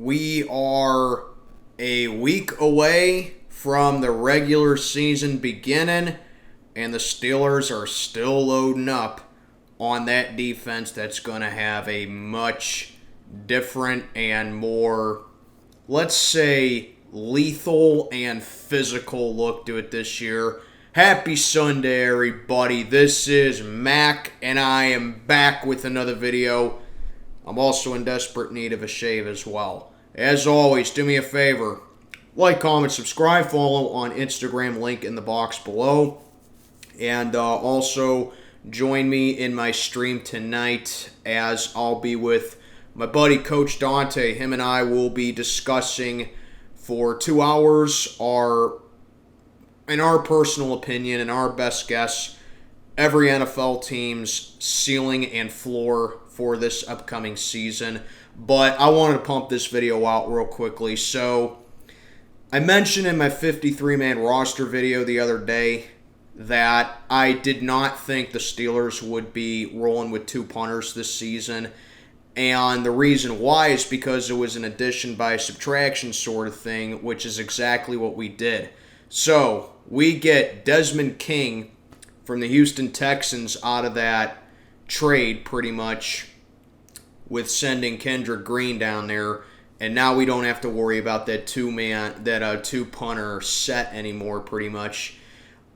We are a week away from the regular season beginning, and the Steelers are still loading up on that defense that's going to have a much different and more, let's say, lethal and physical look to it this year. Happy Sunday, everybody. This is Mac, and I am back with another video. I'm also in desperate need of a shave as well. As always, do me a favor. Like, comment, subscribe, follow on Instagram, link in the box below. And also join me in my stream tonight, as I'll be with my buddy Coach Dante. Him and I will be discussing for 2 hours in our personal opinion and our best guess, every NFL team's ceiling and floor for this upcoming season. But I wanted to pump this video out real quickly. So I mentioned in my 53-man roster video the other day that I did not think the Steelers would be rolling with two punters this season. And the reason why is because it was an addition by subtraction sort of thing, which is exactly what we did. So we get Desmond King from the Houston Texans out of that trade, pretty much, with sending Kendrick Green down there, and now we don't have to worry about that two-punter set anymore, pretty much.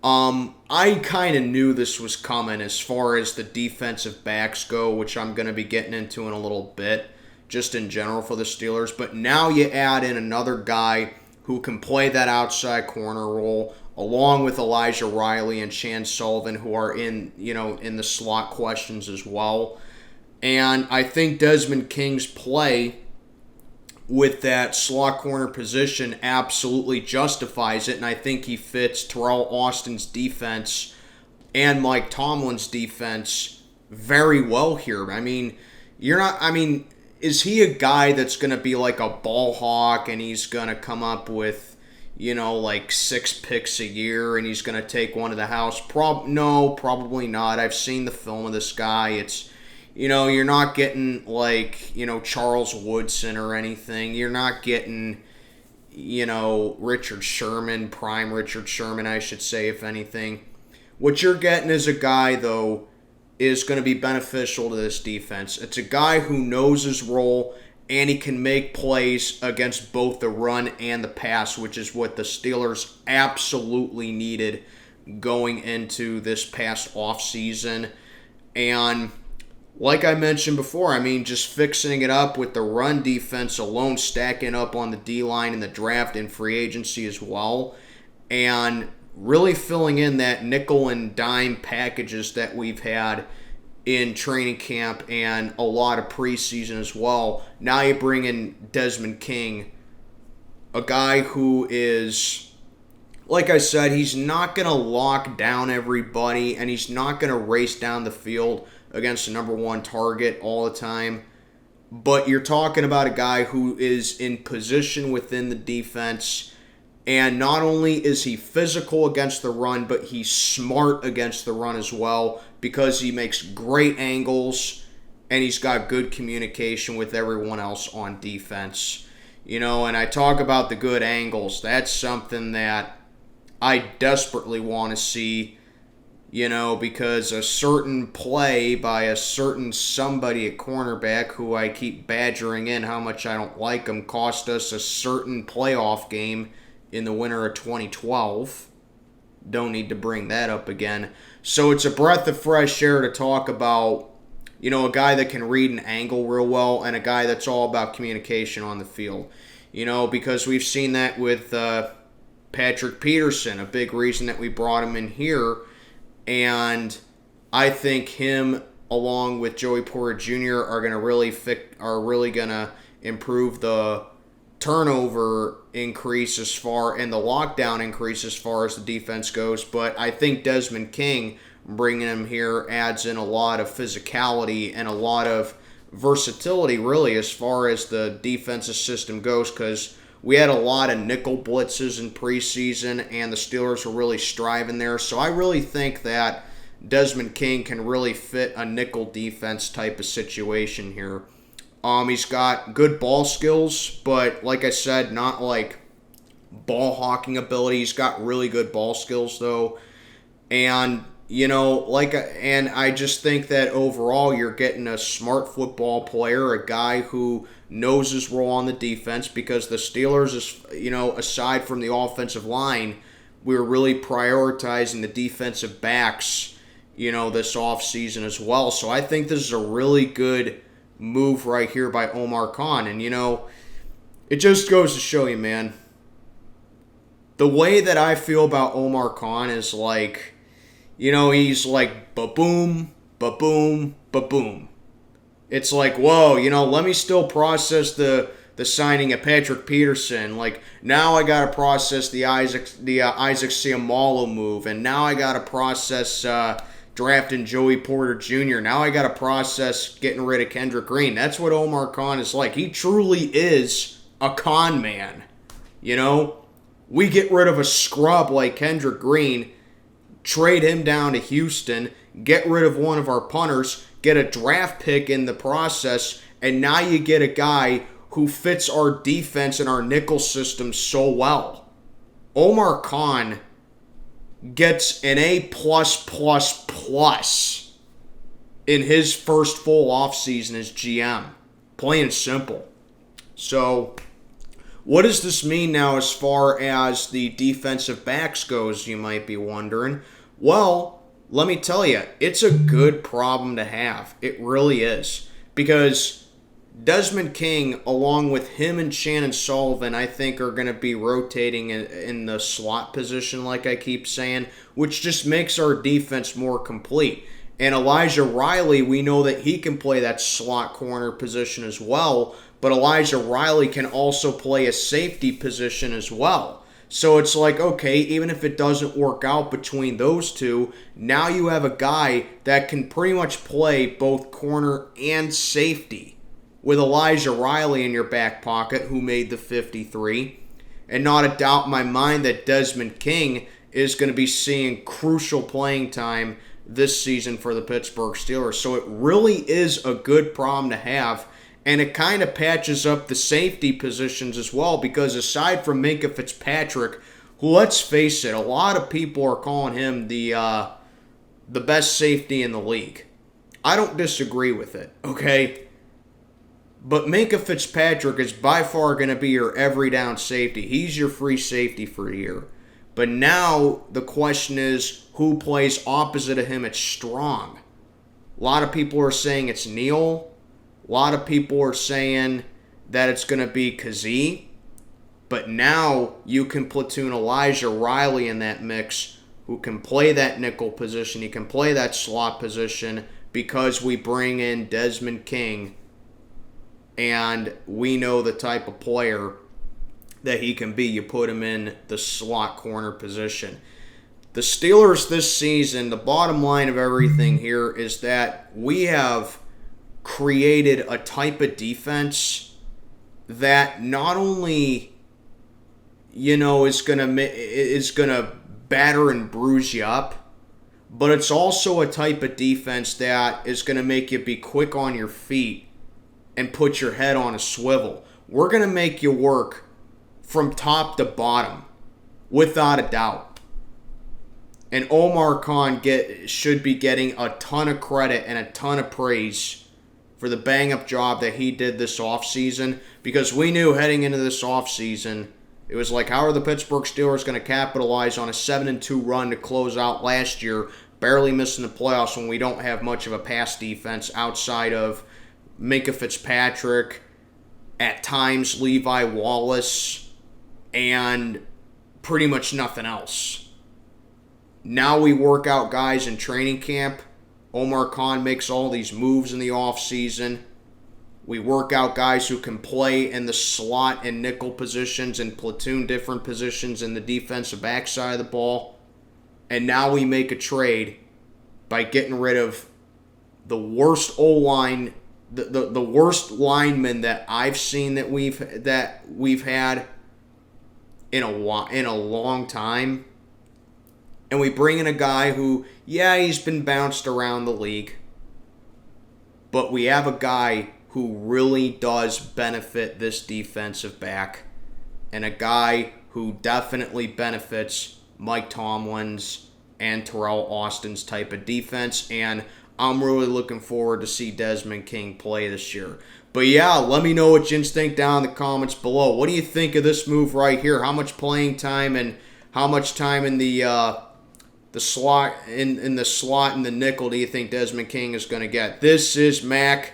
I kind of knew this was coming as far as the defensive backs go, which I'm going to be getting into in a little bit, just in general for the Steelers. But now you add in another guy who can play that outside corner role, along with Elijah Riley and Chan Sullivan, who are in the slot questions as well. And I think Desmond King's play with that slot corner position absolutely justifies it, and I think he fits Terrell Austin's defense and Mike Tomlin's defense very well here. I mean, is he a guy that's going to be like a ball hawk and he's going to come up with, like 6 picks a year and he's going to take one to the house? No, probably not. I've seen the film of this guy. It's, you're not getting like, Charles Woodson or anything. You're not getting, Richard Sherman, prime Richard Sherman, I should say, if anything. What you're getting is a guy, though, is going to be beneficial to this defense. It's a guy who knows his role, and he can make plays against both the run and the pass, which is what the Steelers absolutely needed going into this past offseason. And like I mentioned before, just fixing it up with the run defense alone, stacking up on the D-line in the draft and free agency as well, and really filling in that nickel and dime packages that we've had in training camp and a lot of preseason as well. Now you bring in Desmond King, a guy who is, like I said, he's not going to lock down everybody, and he's not going to race down the field against the number one target all the time. But you're talking about a guy who is in position within the defense, and not only is he physical against the run, but he's smart against the run as well, because he makes great angles and he's got good communication with everyone else on defense. And I talk about the good angles. That's something that I desperately want to see, because a certain play by a certain somebody at cornerback, who I keep badgering in how much I don't like him, cost us a certain playoff game in the winter of 2012. Don't need to bring that up again. So it's a breath of fresh air to talk about, a guy that can read an angle real well, and a guy that's all about communication on the field. Because we've seen that with Patrick Peterson, a big reason that we brought him in here. And I think him, along with Joey Porter Jr., are really gonna improve the turnover increase and the lockdown increase as far as the defense goes. But I think Desmond King, bringing him here, adds in a lot of physicality and a lot of versatility, really, as far as the defensive system goes, because we had a lot of nickel blitzes in preseason, and the Steelers were really striving there. So I really think that Desmond King can really fit a nickel defense type of situation here. He's got good ball skills, but like I said, not like ball hawking ability. He's got really good ball skills though. And and I just think that overall you're getting a smart football player, a guy who knows his role on the defense, because the Steelers is, aside from the offensive line, we were really prioritizing the defensive backs, this offseason as well. So I think this is a really good move right here by Omar Khan. And, it just goes to show you, man, the way that I feel about Omar Khan is like, he's like, ba-boom, ba-boom, ba-boom. It's like, whoa, let me still process the signing of Patrick Peterson. Like, now I got to process the Isaac Seumalo move. And now I got to process drafting Joey Porter Jr. Now I got to process getting rid of Kendrick Green. That's what Omar Khan is like. He truly is a con man. We get rid of a scrub like Kendrick Green, trade him down to Houston, get rid of one of our punters, get a draft pick in the process, and now you get a guy who fits our defense and our nickel system so well. Omar Khan gets an A+++ in his first full offseason as GM. Plain and simple. So, what does this mean now as far as the defensive backs goes, you might be wondering? Well, let me tell you, it's a good problem to have. It really is. Because Desmond King, along with him and Shannon Sullivan, I think are going to be rotating in the slot position, like I keep saying, which just makes our defense more complete. And Elijah Riley, we know that he can play that slot corner position as well, but Elijah Riley can also play a safety position as well. So it's like, okay, even if it doesn't work out between those two, now you have a guy that can pretty much play both corner and safety with Elijah Riley in your back pocket, who made the 53. And not a doubt in my mind that Desmond King is going to be seeing crucial playing time this season for the Pittsburgh Steelers. So it really is a good problem to have. And it kind of patches up the safety positions as well, because aside from Minkah Fitzpatrick, who, let's face it, a lot of people are calling him the best safety in the league. I don't disagree with it, okay? But Minkah Fitzpatrick is by far going to be your every down safety. He's your free safety for a year. But now the question is, who plays opposite of him at strong? A lot of people are saying it's Neal. A lot of people are saying that it's going to be Kazee. But now you can platoon Elijah Riley in that mix, who can play that nickel position. He can play that slot position, because we bring in Desmond King, and we know the type of player that he can be. You put him in the slot corner position. The Steelers this season, the bottom line of everything here is that we have created a type of defense that not only, is gonna batter and bruise you up, but it's also a type of defense that is gonna make you be quick on your feet and put your head on a swivel. We're going to make you work from top to bottom, without a doubt. And Omar Khan should be getting a ton of credit and a ton of praise for the bang-up job that he did this offseason, because we knew heading into this offseason, it was like, how are the Pittsburgh Steelers going to capitalize on a 7-2 run to close out last year, barely missing the playoffs when we don't have much of a pass defense outside of Minkah Fitzpatrick, at times Levi Wallace, and pretty much nothing else. Now we work out guys in training camp. Omar Khan makes all these moves in the offseason. We work out guys who can play in the slot and nickel positions and platoon different positions in the defensive backside of the ball. And now we make a trade by getting rid of the worst O-line, the worst lineman that I've seen that we've had in a long time. And we bring in a guy who, yeah, he's been bounced around the league, but we have a guy who really does benefit this defensive back and a guy who definitely benefits Mike Tomlin's and Terrell Austin's type of defense, and I'm really looking forward to see Desmond King play this year. But yeah, let me know what you think down in the comments below. What do you think of this move right here? How much playing time and how much time in the slot in the slot and the nickel do you think Desmond King is going to get? This is Mac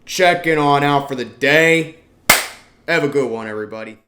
checking on out for the day. Have a good one, everybody.